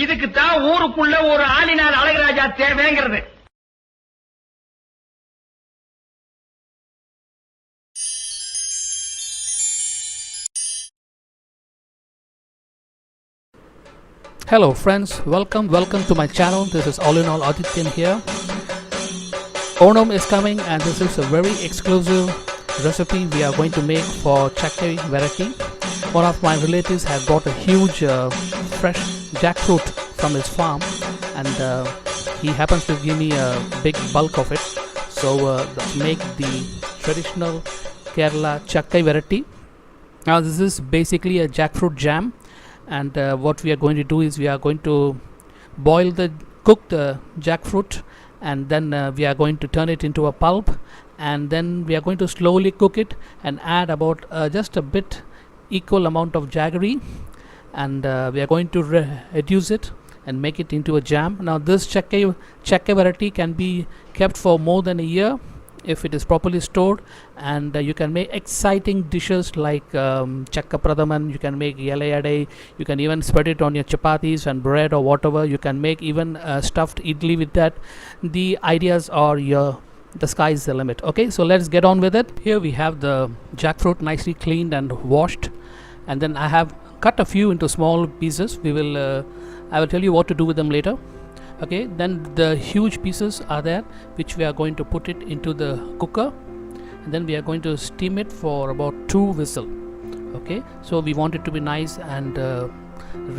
இதுக்கு தான் ஊருக்குள்ள ஒரு ஆளினார் Azhagaraja தேவைங்கிறது. Hello friends, welcome to my channel. This is all in all Adityan here. Onam is coming and this is a very exclusive recipe we are going to make for Chakkai Varatti. One of my relatives had bought a huge fresh jackfruit from his farm, and he happens to give me a big bulk of it. So let's make the traditional Kerala Chakkai Varatti. Now this is basically a jackfruit jam, and what we are going to do is we are going to cook the jackfruit, and then we are going to turn it into a pulp, and then we are going to slowly cook it and add about just a bit equal amount of jaggery, and we are going to reduce it and make it into a jam. Now this Chakkai Varatti can be kept for more than a year if it is properly stored, and you can make exciting dishes like Chakkai Prathemen. You can make yellayade, you can even spread it on your chapatis and bread or whatever. You can make even stuffed idli with that. The ideas are the sky is the limit. Okay, so let's get on with it. Here we have the jackfruit nicely cleaned and washed, and then I have cut a few into small pieces. I will tell you what to do with them later. Okay, then the huge pieces are there, which we are going to put it into the cooker, and then we are going to steam it for about 2 whistles. Okay, so we want it to be nice and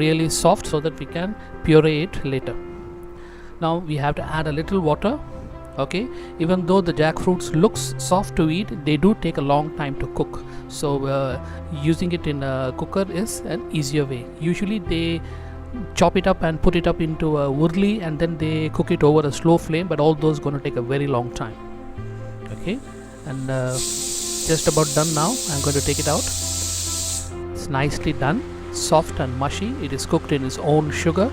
really soft so that we can puree it later. Now we have to add a little water. Okay, even though the jackfruits looks soft to eat, they do take a long time to cook, so using it in a cooker is an easier way. Usually they chop it up and put it up into a wurli, and then they cook it over a slow flame, but all those going to take a very long time. Okay, and just about done now. I'm going to take it out. It's nicely done, soft and mushy. It is cooked in its own sugar,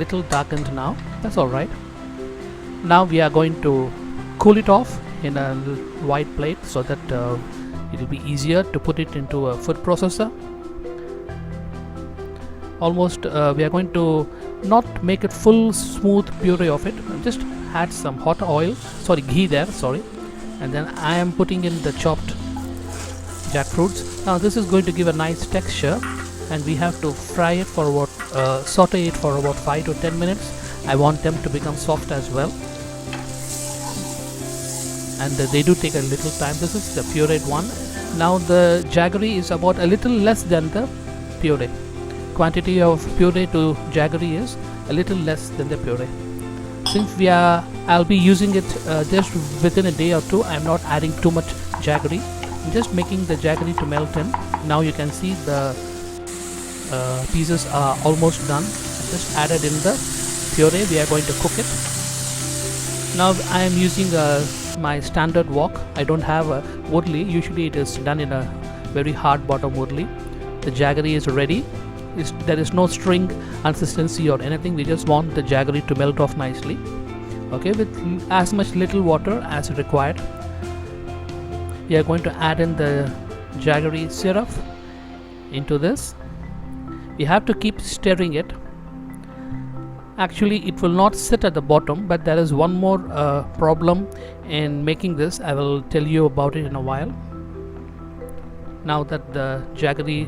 little darkened now. That's all right. Now we are going to cool it off in a white plate so that it will be easier to put it into a food processor. Almost we are going to not make it full smooth puree of it, just add some hot oil, ghee there, and then I am putting in the chopped jackfruits. Now this is going to give a nice texture, and we have to fry it for about saute it for about 5 to 10 minutes. I want them to become soft as well, and they do take a little time. This is the pureed one. Now the jaggery is about a little less than the puree. Quantity of puree to jaggery is a little less than the puree. Since I'll be using it just within a day or two, I'm not adding too much jaggery. I'm just making the jaggery to melt in. Now you can see the pieces are almost done. Just added in the puree. We are going to cook it. Now I am using my standard wok. I don't have a wurli. Usually it is done in a very hard bottom wurli. The jaggery is ready. There is no string consistency or anything. We just want the jaggery to melt off nicely. Okay, with as much little water as required. We are going to add in the jaggery syrup into this. We have to keep stirring it. Actually it will not sit at the bottom, but there is one more problem in making this. I will tell you about it in a while. Now that the jaggery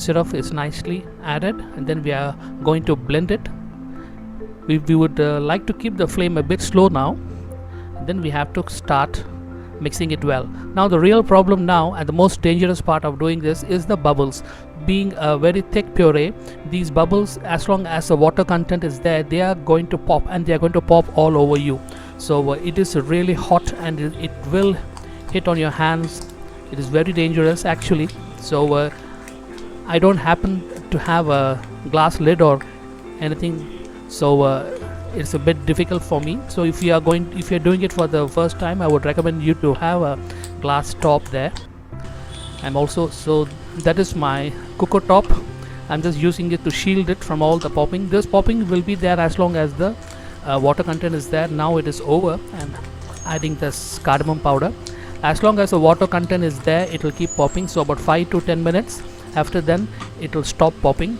syrup is nicely added, and then we are going to blend it. We would like to keep the flame a bit slow now, and then we have to start mixing it well. Now the real problem now, and the most dangerous part of doing this, is the bubbles. Being a very thick puree, these bubbles, as long as the water content is there, they are going to pop, and they are going to pop all over you. So it is really hot, and it will hit on your hands. It is very dangerous actually. So I don't happen to have a glass lid or anything, so it's a bit difficult for me. So if you are doing it for the first time, I would recommend you to have a glass top there. So that is my cooker top. I'm just using it to shield it from all the popping. This popping will be there as long as the water content is there. Now it is over, and adding this cardamom powder. As long as the water content is there, it will keep popping. So about 5 to 10 minutes. After then it will stop popping.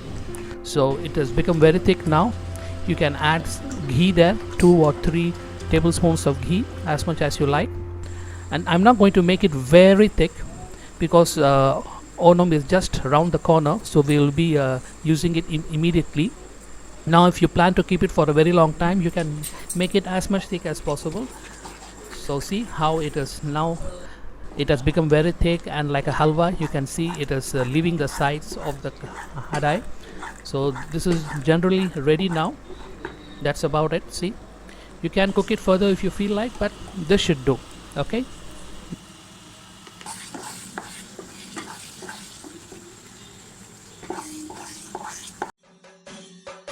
So it has become very thick now. You can add ghee there, 2 or 3 tablespoons of ghee, as much as you like. And I'm not going to make it very thick because Onam is just around the corner, so we will be using it immediately. Now if you plan to keep it for a very long time, you can make it as much thick as possible. So see how it is now. It has become very thick and like a halwa. You can see it is leaving the sides of the hadai. So this is generally ready now. That's about it. See, you can cook it further if you feel like, but this should do. Okay.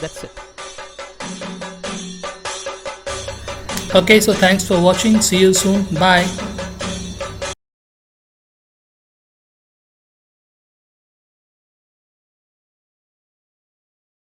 That's it. Okay, so thanks for watching. See you soon. Bye.